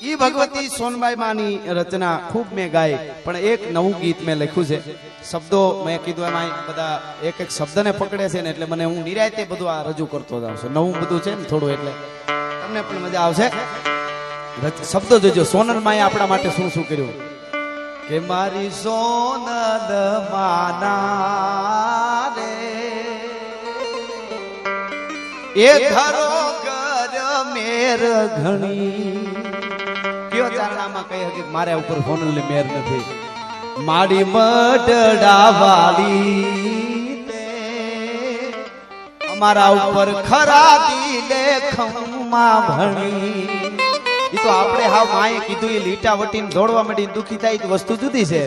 ઈ ભગવતી સોનબાઈ માની રચના ખૂબ મેં ગાઈ, પણ એક નવું ગીત મેં લખ્યું છે. શબ્દો મેં કીધું એમાં બધા એક એક શબ્દને પકડે છે ને, એટલે મને હું નિરાયતે બધું આ રજૂ કરતો જાઉં છું. નવું બધું છે ને થોડું, એટલે તમને પણ મજા આવશે. શબ્દો જોજો. સોનલ માએ આપણા માટે શું શું કર્યું કે મારી સોનલ માના રે એ ઘરો ઘર મેર ઘણી. કયો ચારણામાં કહી હકી મારા ઉપર સોનલ ની મેર નથી. માડી મઢડા વાળી અમારા ઉપર ખરા દિલે ખમ્મા ભણી. ઈ તો આપણે હાવ માએ કીધું એ લીટા વટીને દોડવા માંડીને દુખી થાય તો વસ્તુ જુદી છે.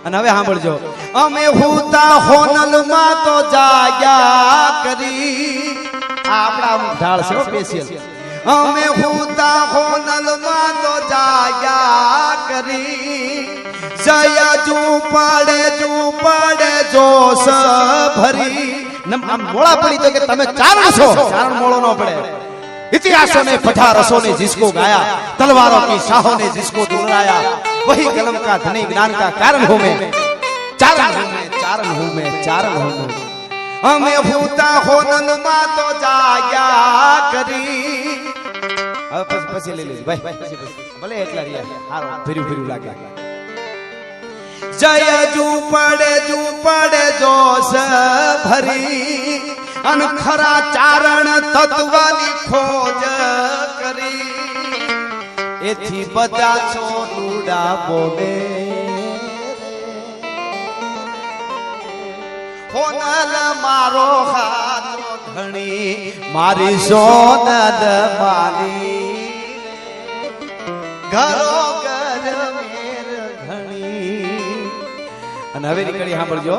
અને હવે સાંભળજો. અમે હુતા હોનલ માં તો જાયા કરી. આ આપણા ઢાળ છે સ્પેશિયલ. અમે હુતા હોનલ માં તો જાયા કરી. જયા જુ પડે જોશ ભરી. આમ મોળા પડી તો કે તમે ચારણ છો, ચારણ મોળો ન પડે. इतिहासों ने पढ़ा, रसों ने जिसको गाया, तलवारों की शाहों ने जिसको दुहराया, वही कलम का धनी ज्ञान का कारण हूँ मैं. चारण हूँ मैं, चारण हूँ मैं, चारण हूँ मैं. हमें भूता होनल માં તો જાયા કરી. હવે પછી લઈ લેજો ભાઈ, ભલે એટલા રહ્યા હારો ફેર્યું લાગે. જય જુ પડે જોશ ભરી. અન ખરા ચારણ તત્વની ખોજ કરી. એથી બધા છો રૂડા બોલે. હોનલ મારો હાથો ઘણી મારી સોનલ મારી. ઘરો ઘર મેર ઘણી. અને હવે નીકળી સાંભળજો.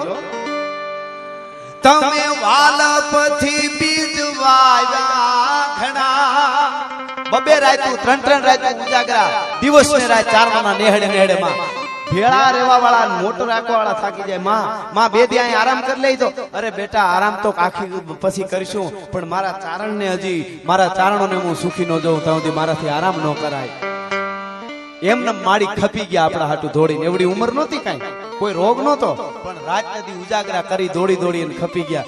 તમે વાલપથી બીજ વાવ્યા ઘણા. બબે રાતું ત્રણ રાતું ઉજાગરા, દિવસ ને રાત ચારવાના નેહડે માં ભેળા રેવા વાળા મોટો રાખવા વાળા થાકી જાય. માં બે દી અહીં આરામ કરી લઈ તો. અરે બેટા આરામ તો આખી પછી કરીશું, પણ મારા ચારણ ને હજી મારા ચારણોને હું સુખી ન જોઉં ત્યાં સુધી મારાથી આરામ ન કરાય. એમને માડી ખપી ગયા આપણા હાટું દોડીને. એવડી ઉંમર નહોતી કાંઈ, કોઈ રોગ નહોતો, પણ રાત નદી ઉજાગરા કરી દોડીને ખપી ગયા.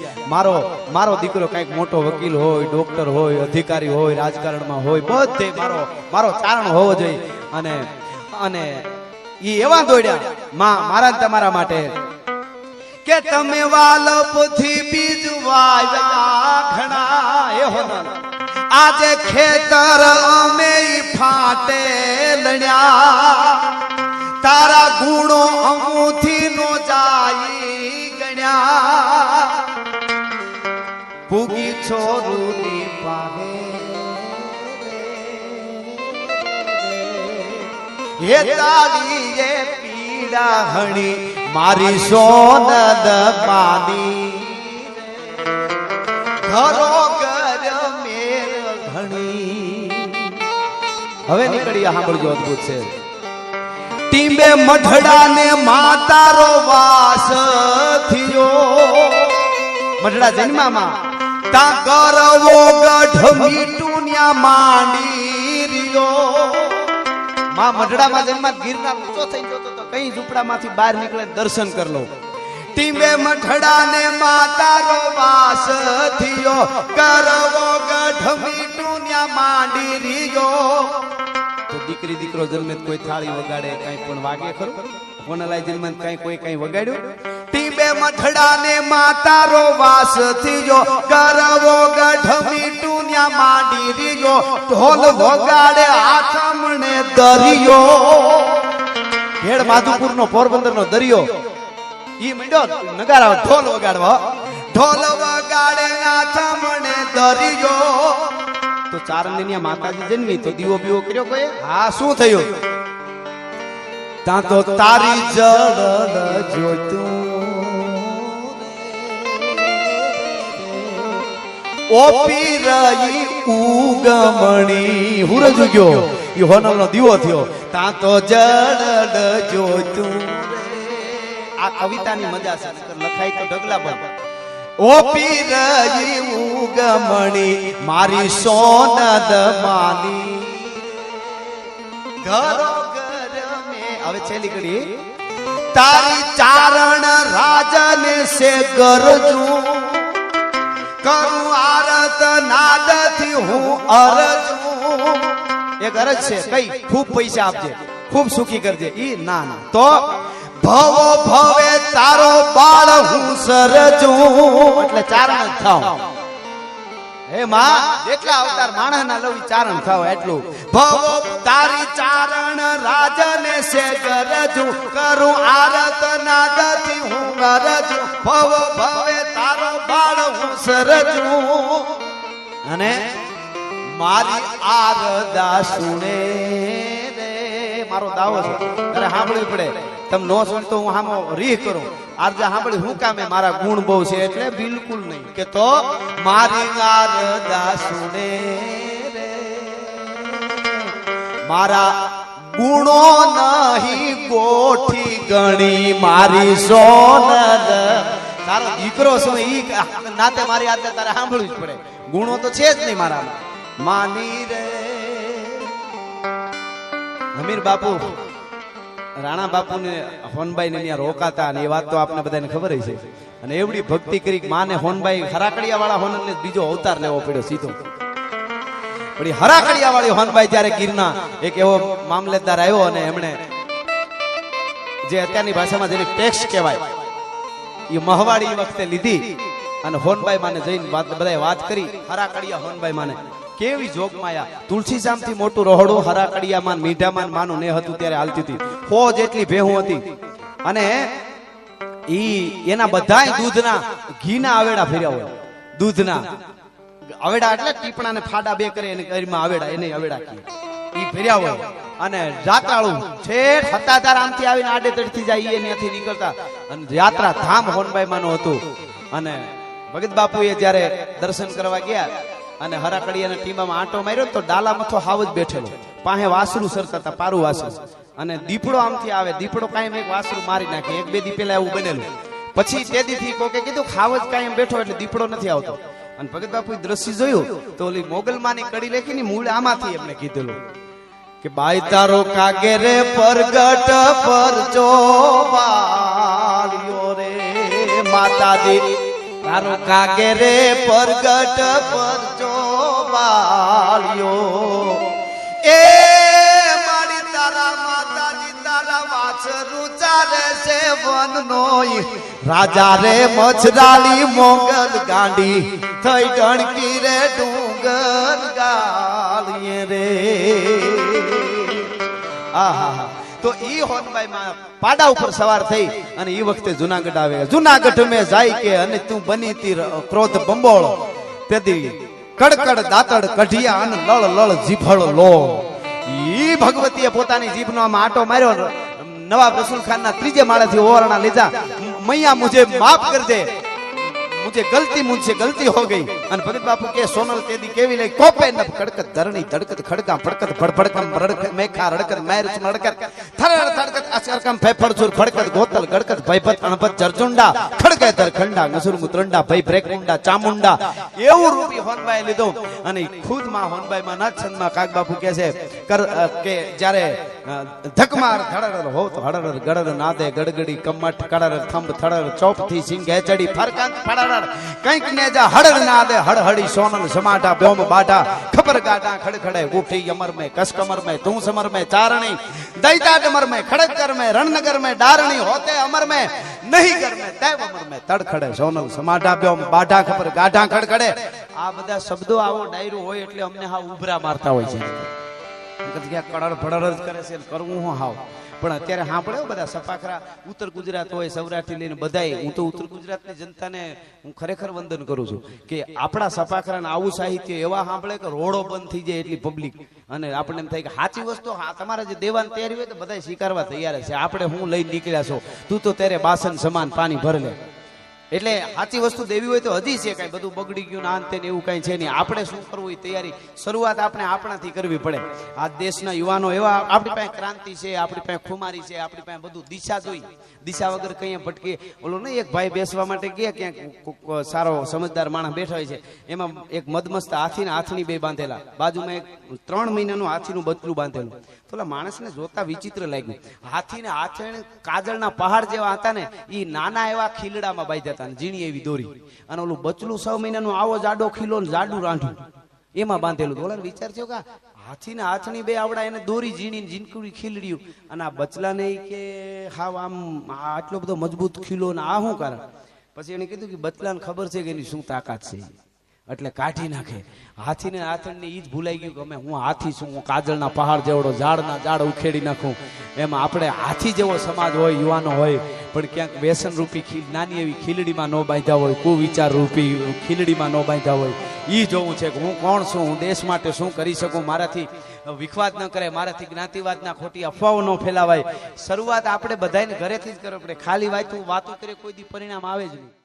મારો દીકરો કઈક મોટો વકીલ હોય, ડોક્ટર હોય, અધિકારી હોય, રાજકારણમાં હોય, બધે મારો ચારણ હોવો જોઈએ. અને ઈ એવા દોડ્યા મારા તમારા માટે કે તમે વાલપથી બીજ વાવ્યા ઘણા. એ હોનલ આજે ખેતર અમે ફાટે લણ્યા. તારા ગુણો અમુથી નો જાય ગણ્યા. પૂગી છોરુની પાહે હે તારી એ પીડા હણી મારી સોનલ માની. ઘરો ઘર મેર ઘણી. હવે નીકળી સાંભળજો, અદભુત છે. ટીંબે મઢડા ને માતારો વાસ થયો. મઢડા જન્મામાં તા ગરવો ગઢ મીઠું ન્યા માંડી રહ્યો. માં મઢડામાં જન્મા ગિરનાર ઊંચો થઈ ગયો તો કઈ ઝૂંપડામાંથી બહાર નીકળે દર્શન કર લો. ટીંબે મઢડા ને માતારો વાસ થયો. ગરવો ગઢ મીઠું ન્યા માંડી રહ્યો. તો દીકરો જન્મે કોઈ થાળી વગાડે, કઈ પણ વાગે ખરું? હોનલાઈ જન્મે કઈ વગાડ્યું? ટીબે મઠડા ને માતારો વાસ થયો. ગરવો ગઢ મીઠું ન્યા માંડી રહ્યો. ઢોલ વગાડે આથમણે દરિયો. ભેડ માધુપુર નો પોરબંદર નો દરિયો ઈ મંડ્યો નગારા ઢોલ વગાડવા. ઢોલ વગાડે આથમણે દરિયો. તો ચારણની માતાજી જન્મી તો દીવો બીવો કર્યો કોઈ? હા, શું થયું? ત્યાં તો તારી જળ જોતું ઓપી રહી ઉગમણી. હુરજ ઉગ્યો, ઈ હોનલ નો દીવો થયો. ત્યાં તો જળ જોતું. આ કવિતાની મજા છે, લખાય તો ઢગલા બંધ. ઓપી રહી ઉગમણી મારી સોનદ માની. ઘરો ઘર મે હવે છેલ્લી કડી તારી ચારણ રાજને સે ગરજું કરું આરત નાદથી હું અરજું એક અરજ છે કઈ ખૂબ પૈસા આપજે ખૂબ સુખી કરજે ઈ ના ના તો ભવો ભવે તારો બાળ હું સરજું એટલે ચારણ થાવ હે માં જેટલા અવતાર માણસના લવી ચારણ થાવ એટલું ભવો તારી ચારણ રાજને સે ગરજું કરું આરત નાદથી હું ગરજું ભવો ભવે તારો બાળ હું સરજું અને મારી આરદા સુણે રે મારો દાવો છે અરે સાંભળવી પડે તમે નો સુણતો હું હામો રીહ કરું આજે સાંભળી હું કામે મારા ગુણ બહુ છે એટલે બિલકુલ નહીં કે તો મારી આરદા સુણે રે મારા ગુણો નહીં ગોઠી ગણી મારી સોનર તારો દીકરો શું ઈ નાતે મારી આરદા તારે સાંભળવી જ પડે ગુણો તો છે જ નહીં મારામાં માની રે અમીર બાપુ રાણા બાપુ ને હોનબાઈ ને ત્યાં રોકાતા અને એ વાત તો આપને બધાને ખબર છે અને એવડી ભક્તિ કરી માને હોનબાઈ હરાકડિયા વાળા હોનલ ને બીજો અવતાર લેવો પડ્યો સીધો પણ હરાકડિયા વાળી હોનબાઈ જયારે ગીરના એક એવો મામલેદાર આવ્યો અને એમણે જે અત્યારની ભાષામાં જેને ટેક્સ કહેવાય એ મહવાડી વખતે લીધી અને હોનબાઈ માને જઈને બધાએ વાત કરી હરાકડિયા હોનબાઈ માને કેવી જોગમાયા તુલસીજામ થી મોટું રોહડું હરાકડિયા માન મીઠામાન માનું ને હતું ત્યારે હાલતી હતી હો જેટલી ભેહું હતી અને ઈ એના બધાય દૂધના ઘીના આવેડા ફેર્યા હોય દૂધના આવેડા એટલે ટીપણા ને ફાડા બે કરે એને કરીમાં આવેડા એને આવેડા કહે ઈ ફેર્યા હોય અને જાત્રાળુ છેઠ હતાધાર આમથી આવીને આડે તડથી જાય એ ત્યાંથી નીકળતા અને યાત્રા ધામ હોનબાઈ માનું હતું અને ભગત બાપુએ જ્યારે દર્શન કરવા ગયા અને હરાકડિયાના ટીમામાં આંટો માર્યો તો ડાલા મથો હાવ જ બેઠેલો પાસે વાસરું સરતા હતા પારું વાસરું અને દીપડો આમથી આવે દીપડો કાયમ એક વાસરું મારી નાખે એક બે દી પેલા એવું બનેલું પછી તે દીથી કોકે કીધું ખાવ જ કાયમ બેઠો એટલે દીપડો નથી આવતો અને ભગત બાપુએ દ્રશ્ય જોયું તો ઓલી મોગલમાની કડી લેખીની મૂળ આમાંથી એમને કીધેલું કે બાઈ તારો કાગે રે પરગટ પરચો બાળ્યો રે માતાજી તારો કાગે રે પરગટ પરચો બાળ્યો એ મારી તારા માતાજી તારા વાછરું ચાલે છે વનનો રાજા રે મછરાલી મોગલ ગાંડી થઈ ડણકી રે ડુંગર ગાળીએ રે આહા તો ઈ હોનબાઈ માં પાડા ઉપર સવાર થઈ અને ઈ વખતે જુનાગઢ આવે જુનાગઢ મેં જાય કે અને તું બની તી ક્રોધ બંબોળો તેથી કડકડ દાતડ કઢિયા અને લળ લળ જીભળ લો ઈ ભગવતીએ પોતાની જીભનો આમ આટો માર્યો નવાબ રસૂલ ખાન ના ત્રીજે માળેથી ઓરણા લીધા મૈયા મુझे માફ કર દે मुझे गलती हो गई અને ભગત બાપુ કે સોનલ તેદી કેવી લઈ કોપે ન કડકત ધરણી ધડકત ખડકા ફડકત ભડભડકમ રડક મેખા રડકત મેરચ મડકત થરર થડકત અસરકમ ફેફડસુર ફડકત ગોતલ ગડકત ભયભત અણભત જરજુંડા ખડકે ધર ખંડા નસુર મુત્રંડા ભય બ્રેકુંડા ચામુંડા એવું રૂપી હોનબાઈ લીધો અને ખુદ માં હોનબાઈ માં ના છંદમાં કાગ બાપુ કે છે કે જ્યારે ધકમાર ધડર હો તો હડર ગડર નાદે ગડગડી કમટ કડર થંભ થડર ચોપથી સિંગે ચડી ફરકાંત ફડર કંઈક ને જા હડર નાદે હડહડી સોનલ સમાટા બ્યોમ બાટા ખબર ગાટા ખડખડે ઉઠી અમર में कस कमर में तू समर में चारणी दैता डमर में खड़कर में रणनगर में डारणी होते अमर में नहीं घर में तैव अमर में तड़खड़े सोनल समाटा બ્યોમ બાટા ખબર ગાટા ખડખડે આ બધા શબ્દો આવો ડાયરો હોય એટલે અમને હા ઉભરા મારતા હોય છે કડર ફડર જ કરે છે કરવું હું હાવ પણ અત્યારે સાંભળ્યો બધા સપાખરા ઉત્તર ગુજરાત હોય સૌરાષ્ટ્ર લઈને બધાય હું તો ઉત્તર ગુજરાતની જનતાને હું ખરેખર વંદન કરું છું કે આપણા સપાખરાને આવું સાહિત્ય એવા સાંભળે કે રોડો બંધ થઈ જાય એટલી પબ્લિક અને આપણને એમ થાય કે સાચી વસ્તુ તમારે જે દેવાની તૈયારી હોય તો બધા સ્વીકારવા તૈયાર છે આપણે હું લઈને નીકળ્યા છો તું તો તેરે બાસન સમાન પાણી ભર લે એટલે સાચી વસ્તુ દેવી હોય તો હજી છે કઈ બધું બગડી ગયું ના અંતે એવું કઈ છે નહીં. આપણે શું કરવું એ તૈયારી શરૂઆત આપણે આપણાથી કરવી પડે. આ દેશના યુવાનો એવા, આપણી પાસે ક્રાંતિ છે, આપણી પાસે ખુમારી છે, આપણી પાસે બધું દિશા જોઈ, દિશા વગર કઈ ભટકે. ઓલો નહીં એક ભાઈ બેસવા માટે ગયા, ક્યાંક સારો સમજદાર માણસ બેઠો હોય છે, એમાં એક મદમસ્ત હાથીના હાથની બે બાંધેલા, બાજુમાં એક 3 મહિનાનું હાથીનું બચ્ચું બાંધેલું. તો ઓલા માણસને જોતા વિચિત્ર લાગ્યું. હાથીને હાથે કાજળના પહાડ જેવા હતા ને, એ નાના એવા ખીલડામાં બાંધ્યા હતા, ઝીણી એવી દોરી, અને ઓલું બચલું 6 મહિનાનું આવો જાડો ખીલો ને જાડું રાંઢું એમાં બાંધેલું. ઓલા વિચાર થયો કે હાથીના હાથની બે આવડા એને દોરી ઝીણી ઝીણકુડી ખીલડ્યું, અને આ બચલાને કે હાવ આમ આટલો બધો મજબૂત ખીલો ને આ શું કારણ? પછી એને કીધું કે બચલાને ખબર છે કે એની શું તાકાત છે, એટલે કાઢી નાખે. હાથીને હાથને ઈ જ ભૂલાઈ ગયું કે અમે હું હાથી છું, હું કાજળના પહાડ જેવડો ઝાડના ઝાડ ઉખેડી નાખું. એમાં આપણે હાથી જેવો સમાજ હોય, યુવાનો હોય, પણ ક્યાંક વ્યસન રૂપી નાની એવી ખીલડીમાં ન બાંધ્યા હોય, કુવિચાર રૂપી ખીલડીમાં ન બાંધ્યા હોય. ઈ જોવું છે કે હું કોણ છું, હું દેશ માટે શું કરી શકું, મારાથી વિખવાદ ન કરે, મારાથી જ્ઞાતિવાદના ખોટી અફવાઓ ન ફેલાવાય. શરૂઆત આપણે બધાને ઘરેથી જ કરવી પડે. ખાલી વાતો કરીએ કોઈ દી પરિણામ આવે જ નહીં.